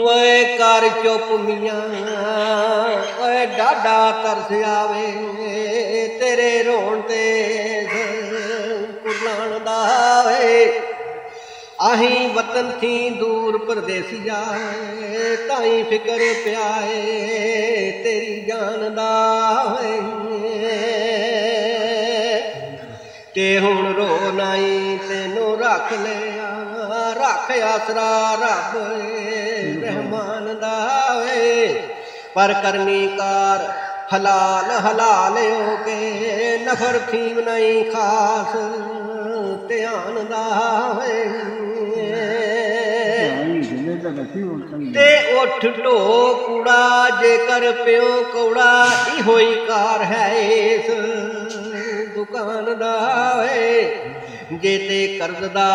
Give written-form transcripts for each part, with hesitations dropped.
ओए कर चुप मियां ओए डाडा तरस आवे तेरे रोण ते कुर्लाण दा वे आही वतन थी दूर परदेसी जाए ताई फिकर प्याए तेरी जान दा ते हुण रो नाई तेनू रख लिया रख आसरा रब रहमान दा वे पर करनी कार हलाल हलाल हो के नफर थी नहीं खास ध्यान दा वे ते उठ ढो कूड़ा जेकर प्यो कौड़ा इहो ही कार है इस दुकान दा वे जे ते कर्ज दा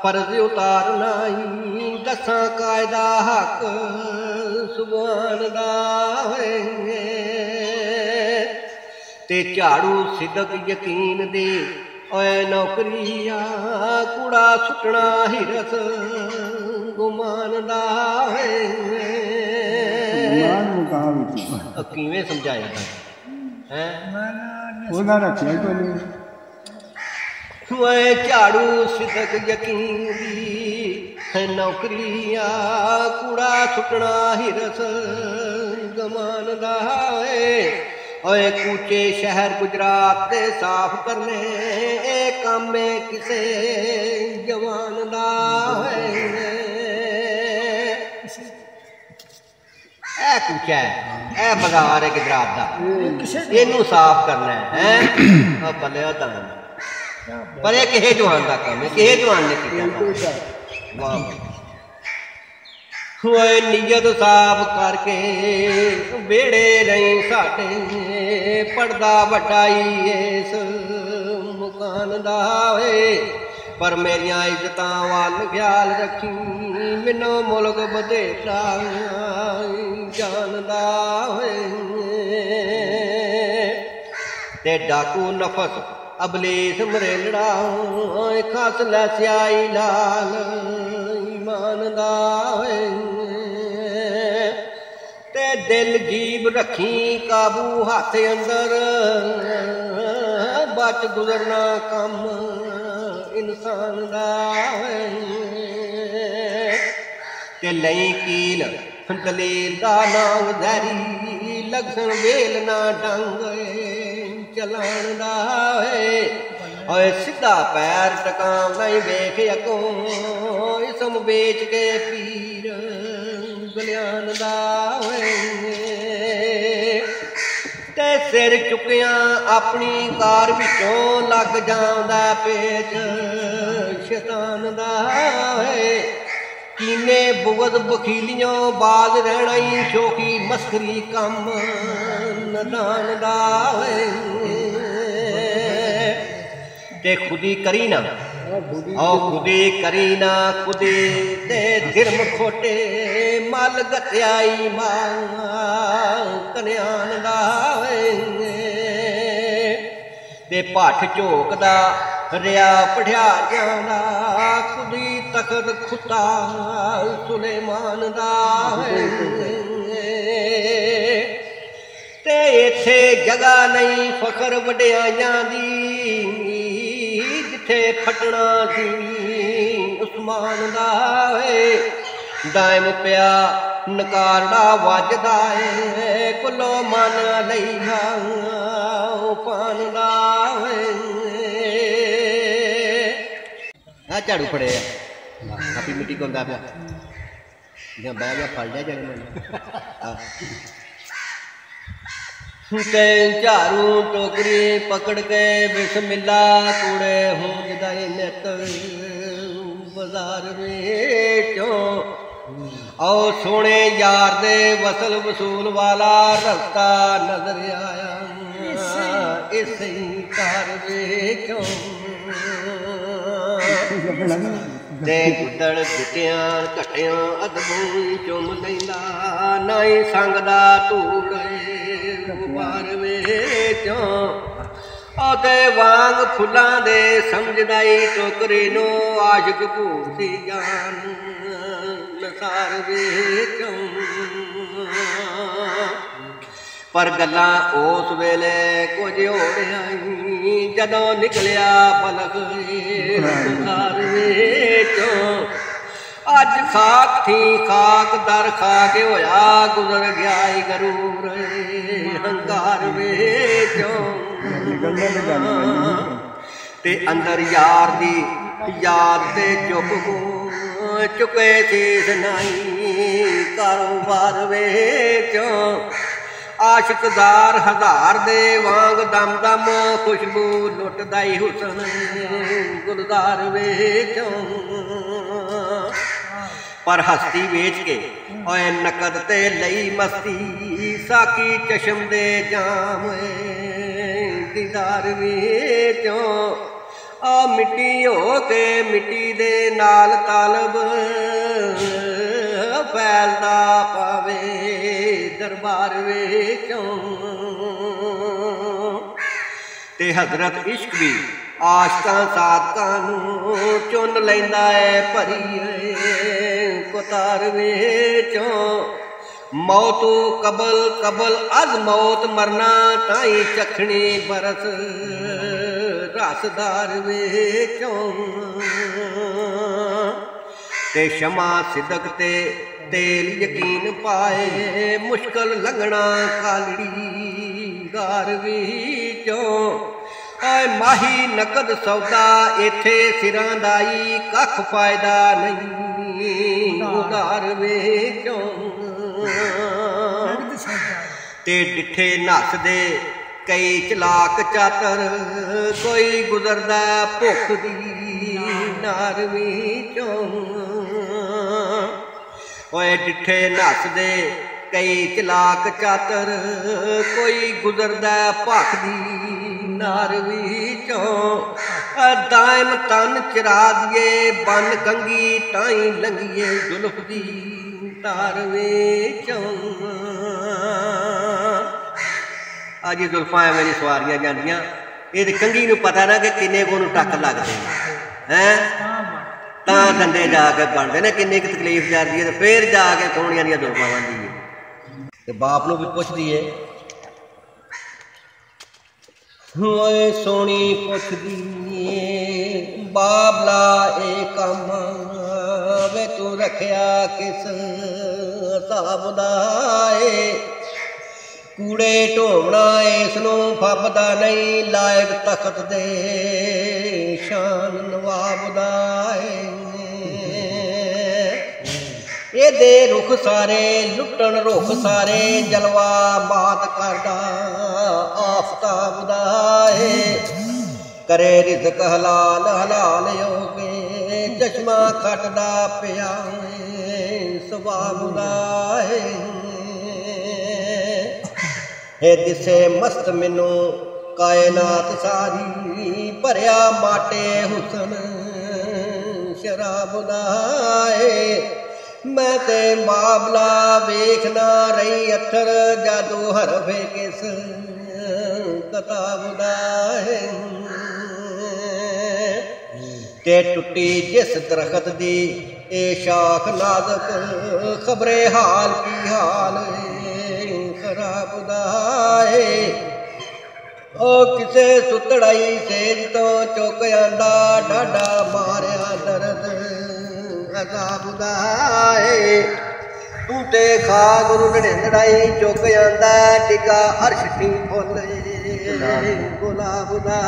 फर्ज उतारना ही दसा कायदा हक सुभान दा वे ते झाड़ू सिदक यकीन दे ओए नौकरिया कूड़ा सुटना हिरस गुमान दा वे किवें समझाया है ओए झाड़ू सिदक यकीन दी है नौकरिया कूड़ा सुटना हिरस गमान दा वे ओए कूचे शहर गुजरात दे साफ करने ए काम किसे जवान दा ए कूचा है ए बाजार है गुजरात दा इनू साफ करना है बल्ले दान पर यह किसे जवान का काम है किसे जवान ने किया वाह होए नियत साफ करके बेड़े रही साडे पड़दा वटाई इस मुकान दा वे पर मेरिया इज्जतां वाल ख्याल रखी मैनू मुल्क बधेरा जानदा वे ते डाकू नफस अबलीस मरेलड़ा खस लै स्याई लाल ईमान दा वे ते दिल जीब रखी काबू हाथ अंदर बच गुजरना कम इंसान दा ते लई कील दलील दा नाम जहरी लगसन वेल ना डंग चलान दा ओए सीधा पैर टकाम नहीं वेख अगों इसम बेच के पीर गलियान दा ते सिर चुकिया अपनी कार विचों लग जांदा पेच शैतान दा कीने बुगद बखीलियों बाज रहना ही शोखी मस्करी कम नदान दा ते खुदी करी ना और खुदी करी ना खुदे ते धिरम खोटे मल गत्याई मां कन्यान दा ते भठ झोकदा रिया पढ़िया जाना खुदी तखत खुता सुलेमान दा ते इत्थे जगह नहीं फखर वड्याइयां दी जिथे फटना सी उस्मान दा दायम पिया नकारड़ा वजदा है कुलो मन लईया पान दा झाड़ू फड़े अपनी मिट्टी गोंदा पिया ਜਾਂ ਬਹਿ ਗਿਆ ਫੜ ਲਿਆ ਜਾਣੇ ਮੈਨੂੰ ते झाड़ू टोकरी पकड़ के बिस्मिल्ला कूड़े हो जदाई नित बाजार चो आओ सोने यार दे वसल वसूल वाला रस्ता नजर आया इसे कार वेखो ते गुदड़ गुटियां घटियां अदबों चुम लैंदा नाई संगदा धूड़ बार वेचों ओदे वांग फुलां दे समझदाई टोकरी नो आशिक भूती जान संसार विचों। पर गल्लां उस वेले कुछ होर आई जदों निकलिया पलक संसार विचों। अज खाक थी खाक दर खा के होया गुजर गया गरूर हंकार विचों। ते अंदर यार दी याद ते चुप हो चुके शीश नाई कारोबार विचों। आशिकदार हजार दे वांग दम दम खुशबू लुटदा ही हुसन गुलजार विचों। पर हस्ती वेच के ओए नकद ते लई मस्ती साकी चशम दे जाम दीदार विचों। आ मिट्टी हो के मिट्टी दे नाल तालब फैलदा पावे दरबार विचों। ते हजरत इश्क भी आशकां सादकां नूं चुन लैंदा है भरी कुतार विचों। मौतू कबल कबल अज मौत मरना ताई चखनी बरस रसदार विचों। ते शमा सिदक ते तेल यकीन पाए मुश्किल लंघना कालड़ी गार विचों। आए माही नकद सौदा इथे सिरां दाई कख फायदा नहीं उधार विचों। ते डिठे नस दे कई चलाक चातर कोई गुजरदा भुख दी नार विचों। ओए डिठे नस दे कई चलाक चातर कोई गुजरदा भख दी नार विचों। दायम तन चरा दिए बन कंगी ताई लंघिए जुल्फ दी तार विचों। अज जुल्फां एवें दी सवारियां जांदियां ये कंघी नूं पता ना कि किन्ने को टक लगदे हैं तां डंडे जाके बनते ने किन्नी की तकलीफ जाती है तो फिर जाके सोहणियां दियां जुल्फां बनदी है। ते बाप नूं भी पुछदी है ओए सोहणी पुछदी बाबला ए कम वे तू रखिया किस हिसाब दा ए। कूड़े ढोवना इसनूं फबदा नहीं लायक तखत दे शान नवाब दा ए। दे रुख सारे लुटन रुख सारे जलवा बात करदा आफताब दा ए। करे रिज़क हलाल हलाल होगे चश्मा खटदा पिया सवाब दा ए। दिसे मस्त मैनू कायनात सारी भरिया माटे हुसन शराब दा ए। मैं ते बाबला वेखना रही अथर जादू हरफे किस किताब दा ए। ते टुटी जिस दरखत दी ए शाख नाजक खबरे हाल की हाल खराब दा ए। ओ किसे सुतड़ाई सेज तो चुक आंदा डाडा मारिया दर्द अजाब दा ए। तू ते खा गुरु ढड़ाई चुक आंदा टिका अर्श ठी फुल गुलाब दा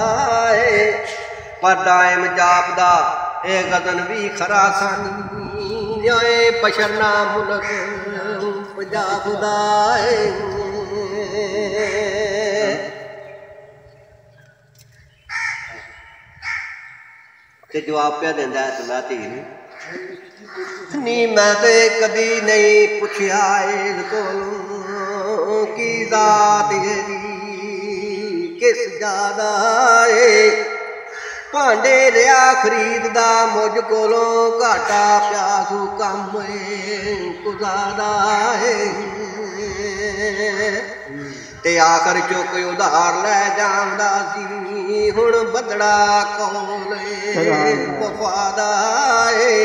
ए। पर दायम जापदा ए गदन भी खरा सानी आए बशरना मुल्क पंजाब दा ए। ते जवाब क्या देंदा है तुला धी नी मैं ते कदी नहीं पुछया इस कोलों की जात एदी किस ज्यादा ए। भांडे रिया खरीददा मुझ कोलों घाटा प्यासू कम गुजारा है। ते आखर चुक उधार लै जांदा सी हुण बदड़ा कोल वफादा है।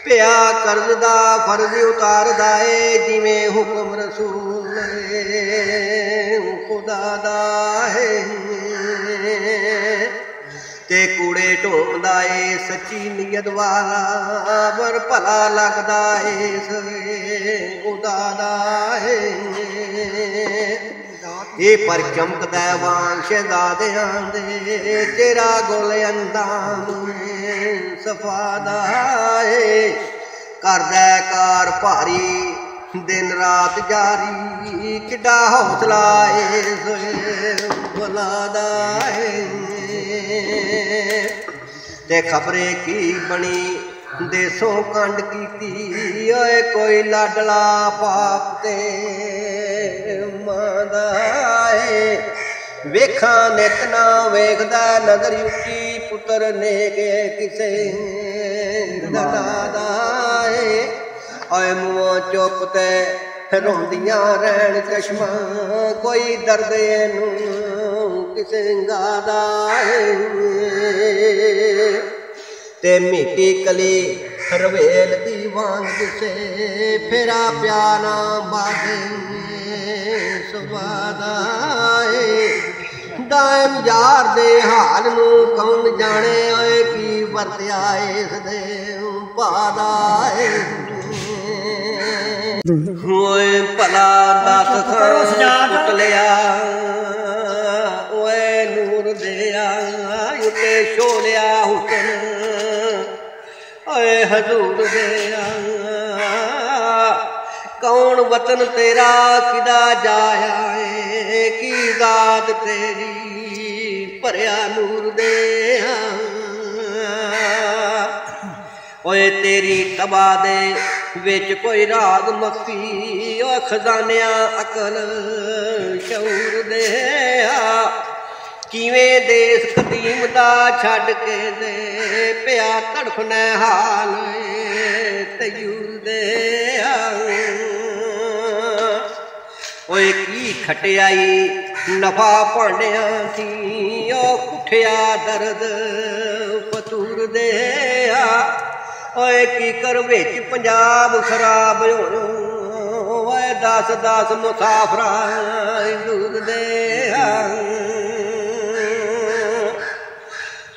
ਪਿਆ ਕਰਜ਼ ਦਾ ਫਰਜ਼ ਉਤਾਰਦਾ ਏ ਜਿਵੇਂ ਹੁਕਮ ਰਸੂਲ ਖੁਦਾ ਦਾ ਏ ਤੇ ਕੂੜੇ ਢੋਂਦਾ ਏ ਸੱਚੀ ਨੀਅਤ ਵਾਲਾ ਪਰ ਭਲਾ ਲੱਗਦਾ ਏ ਸਵੇ ਖੁਦਾ ਦਾ ਏ ਇਹ ਪਰ ਚਮਕਦਾ ਵਾਂਗ ਸ਼ਹਿਜ਼ਾਦਿਆਂ ਦੇ ਤੇਰਾ ਗੁਲ ਅੰਦਾਮ ਸਫਾ ਦਾ ਏ ਕਰਦਾ ਕਾਰ ਭਾਰੀ दिन रात जारी किड्डा हौसला बुलादा ते खबरे की बनी देसों कंड की ओए कोई लाडला पाप ते मादा वेखा नित ना वेखदा नगर उची पुत्र ने के किसे दादा ओए मुँह चुप ते रोंदियां रहन चश्मा कोई दर्द किसे गादा ते मिट्टी कली रवेल दी वांग किसे फेरा प्याना बादे सुवादा दायम यार दे हाल नू कौन जाने ओए की वरत्या इस दे पादा ओए भला दस पुत लिया ओए नूर दिया उते छोलिया हुसन ओए हजूर दिया कौन वतन तेरा किदा जाया है की जात तेरी भरिया नूर दिया ओए तेरी तबा दे विच कोई राग मखफी ओ खजानिया अकल शऊर दे किवें देश कदीम दा छड़ के दे पिया तड़फना हाल तयूर दे ओए की खटियाई नफा भांडियां थी ओ कुठिया दर्द फतूर दे ओए की कर विच पंजाब खराब होनो ओए दस दस मुसाफरा दूर दे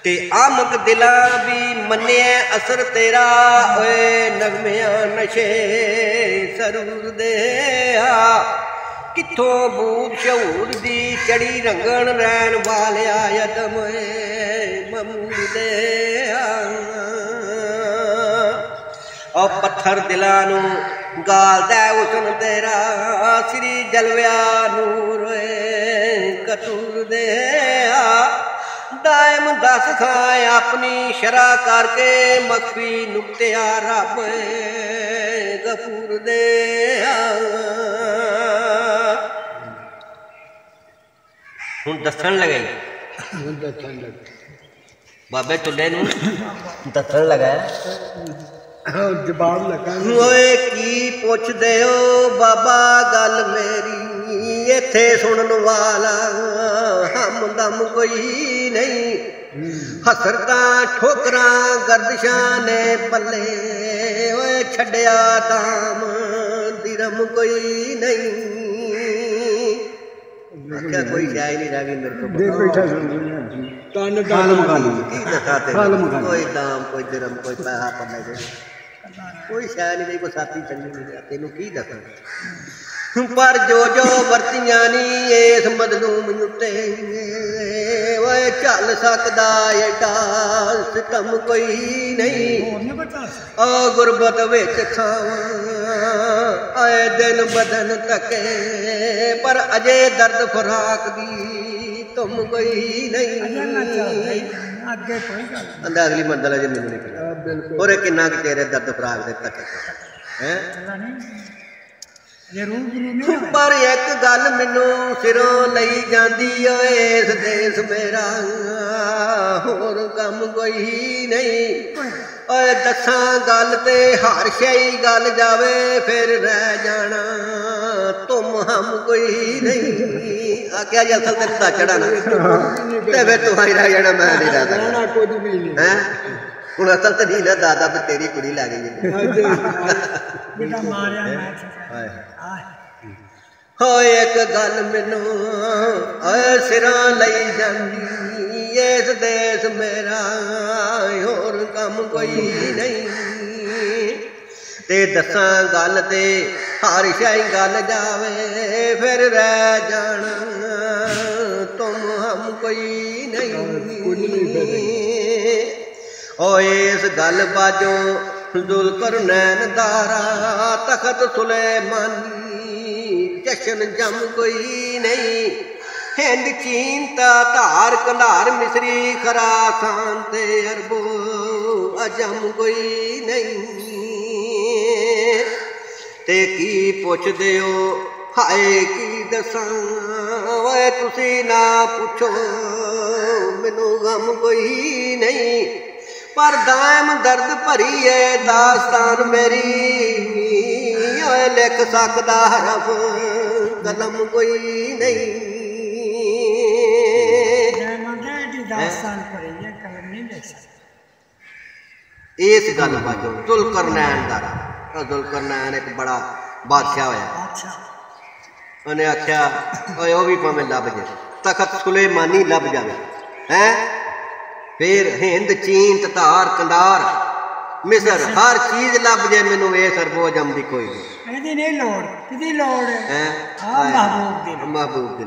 ते आमक दिला भी मन्निया असर तेरा ओए नगमिया नशे सरूर दे किथों बूद शऊर दी चढ़ी रंगन रैन वालिया यदम ममूद दे और पत्थर दिला नू गालदा हुसन तेरा श्री जलविया नूर कतूर दे दायम दस खाए अपनी शरा करके मखफी नुक्तिया रब गफूर दे हुण दसन लगे बाबे तुले नू दसन लगा जवाब लगा की पुछदे हो बाबा गल मेरी इत्थे सुनन वाला हमदम कोई नहीं हसरतां ठोकरां गर्दिशां ने पल्ले ओए छड्डिया दाम दिरम कोई नहीं क्या कोई शाय नहीं रह गई मेरे को तन डाल मखा ली कोई दाम कोई दिरम कोई पैसा पल्ले दे कोई शाय नहीं कोई साथी चंगी नहीं तेनू की दसां पर जो जो वरतियां नी इस मजलूम उत्ते ओए चल सकदा एडा सितम कोई नहीं ओ गुरबत विच खावां आए दिन बदन तके पर अजे दर्द फराक दी तुम कोई नहीं अंदा अगली मंजिल अजे मैनू नहीं पता और किन्ना तेरे दर्द फराक दे तक है पर एक गल मैनू सिरों लई जांदी ओए इस देश मेरा होर कम कोई नहीं ओए दसां गल ते हर शई गल जावे फिर रह जाना तुम हम कोई नहीं आख्या जी असल ते चढ़ा ना फिर तू ही रह जाना मैं नहीं रह सकता हूँ असल तो नहीं ना दादा भी तेरी कुड़ी लै गई हो एक गल मैनू सिरा लई जांदी इस देश मेरा होर कम कोई नहीं ते दसा गल ते हर शाई गल जावे फिर रह जाना तुम हम कोई नहीं ओ इस गल बाजो जुल्करनैन दारा तखत सुलेमानी जशन जम कोई नहीं हिंद चीन तार कंधार मिसरी खरासान ते अरबो अजम कोई नहीं ते की पुछदे हो हाय की दसां वे तुसी ना पुछो मैनू गम कोई नहीं पर दायम दर्द भरी है दास्तान मेरी लिख सकदा हरफ कलम कोई नहीं इस गल बाजो जुल्करनैन दारा जुल्करनैन एक बड़ा बादशाह होया उन्हें आख्या वो भी भावें लभ जाए तखत सुलेमानी लभ जाए हैं फिर हिंद चीन ततार कंधार मिसर हर चीज लभ जाए मैनू इस अरबो अजम दी कोई नहीं महबूब दी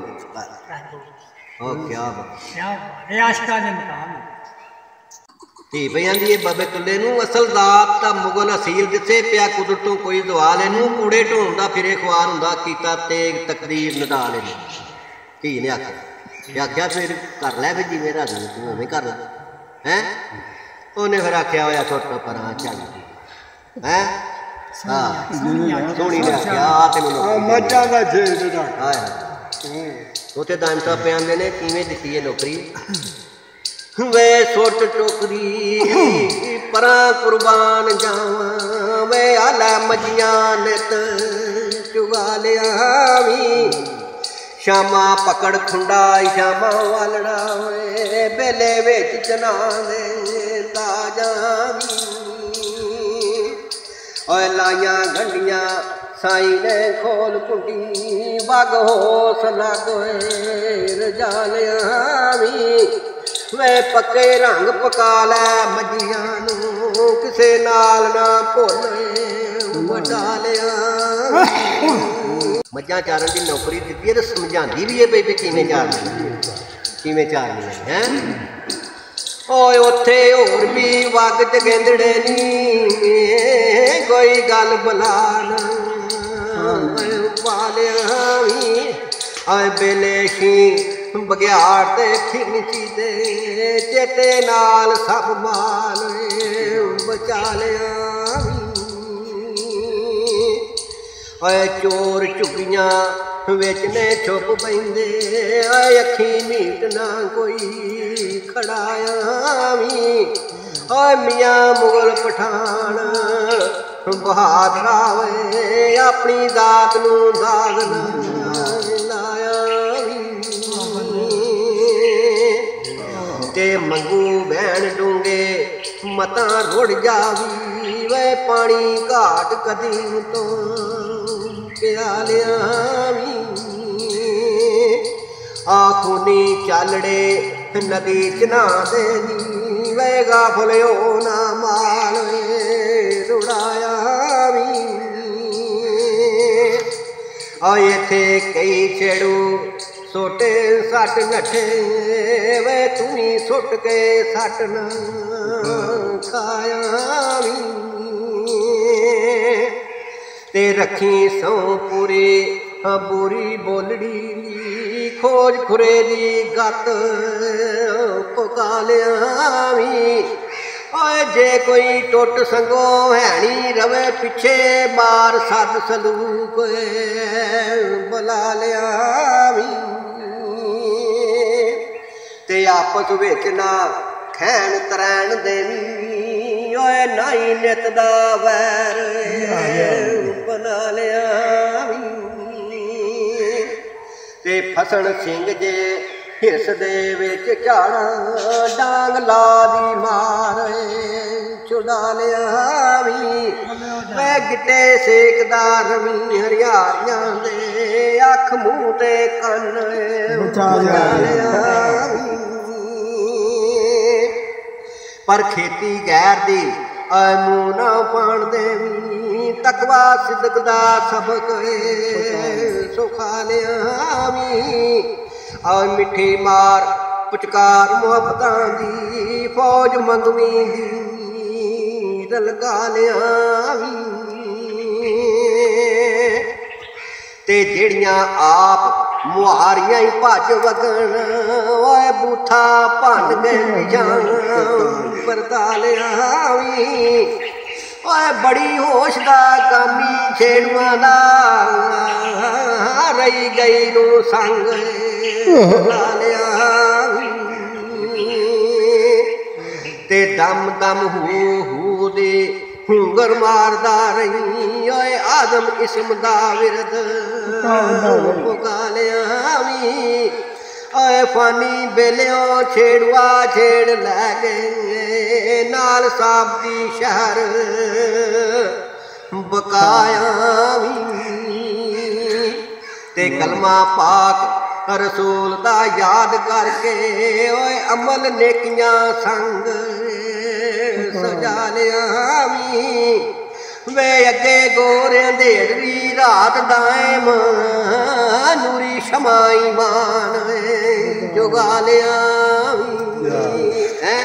धी पई आंदी है बाबे तुल्ले नूं असल जात दा मुगल असील जिथे पिया कुदरतों कोई दवाल इनू कूड़े ढोंदा फिरे खुआर हुंदा कीता तेग तकदीर नडाल इनू धी ने आख्या फिर कर लै फिर जिवें राजी तू उवें कर लै हैं उन्हें फिर आख्या होया छुट परां चल हैं हाँ सोहनी ने आख्या आ तैनूं मज्जां दा झेल हाय उत्थे दाम साहब पे आंदे ने किवें दित्ती है नौकरी वे सुट टोकरी परा कुर्बान जावा वे आला मजियां नित चुगा लिया शामा पकड़ खुंडा शामा वालड़ा वे बेले विच चना दे ताजा ओए लाइया गंडियां साई ने खोल कुंडी बग हौसला दोए रजालिया वे पक्के रंग पका लै मजियां नूं किसे नाल ना भुल्ले वडालिया मज्जां चारन की नौकरी दी है तो समझाती भी है बई किवें चारनी है ओए उत्थे होर भी वग च गेंदड़े नी कोई गल बुलान वालिया आए बेलेशी बघियाड़ ते फिरची दे चेते नाल सब माल बचा लिया आए चोर चुगियां विच ने छुप पैंदे आए अखी मीट ना कोई खड़ाया आए मियां मुगल पठान बहादरा वे अपनी दात नूं दाग लाया ते मंगू बहन डूंगे मतां रुड़ जावी वे पानी घाट कदीम तो प्यालिया आखूनी चालड़े नदी चना देनी वे गाफल हो ना माल रुड़ाया आए थे कई छेड़ू सोटे सट नठे वे तुम्ही सुट के सट न खाया ते रखी सौ पूरी बुरी बोलड़ी खोज खुरे दी गत पका लिया जे कोई टुट संगो हैनी रवे पिछे मार सद सलूक बुला लिया ते आपस विच ना खैन तरैन देनी ओए नाई नित दा वैर बना लिया ते फसन सिंह जे हिरस दे विच झाड़ा डांग ला दी मारे छुड़ा लिया वी मैं गिट्टे सेकदा रवी हरियारियां दे अख मूंह ते कन बचा लिया पर खेती गैर दी मूंह ना पाण देवी तकवा सिदक दा सबक सुखा लिया वी मिठी मार पुचकार मुहब्बतां दी फौज मंगवी दी रलगा लिया ते जेड़ियां आप मुहारियां ही भज वगन ओए बूथा भन गए परदा लिया ओए बड़ी होश दा कामी छेड़ुआं दा रही गई नू संग लिया ते दम दम हू दे हुंगर मारदा रही ओए आदम इस्म दा विरद पुका लिया ओए फानी बेलियों छेड़ुआ छेड़ लै गए नाल साबती शहर बकाया ते कलमा पाक रसूल दा याद करके ओए अमल नेकियां संग सजा लिया वे अगे गोरे देवी रात दायम नूरी शमाई मान जुगा लिया है।